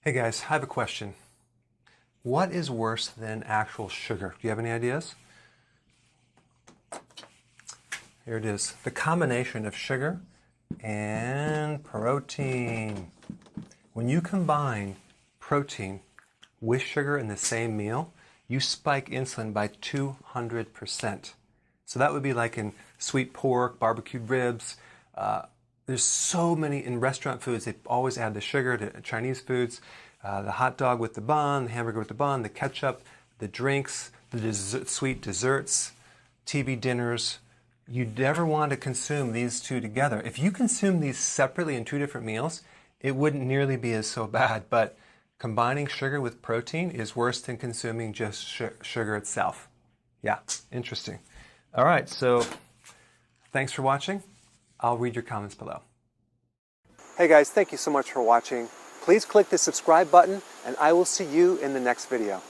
Hey guys, I have a question. What is worse than actual sugar? Do you have any ideas? Here it is. The combination of sugar and protein. When you combine protein with sugar in the same meal, you spike insulin by 200%. So that would be like in sweet pork, barbecued ribs. There's so many in restaurant foods. They always add the sugar to Chinese foods. The hot dog with the bun, the hamburger with the bun, the ketchup, the drinks, the sweet desserts, TV dinners. You never want to consume these two together. If you consume these separately in two different meals, it wouldn't nearly be as so bad. But combining sugar with protein is worse than consuming just sugar itself. Yeah, interesting. All right, so thanks for watching. I'll read your comments below. Hey guys, thank you so much for watching. Please click the subscribe button and I will see you in the next video.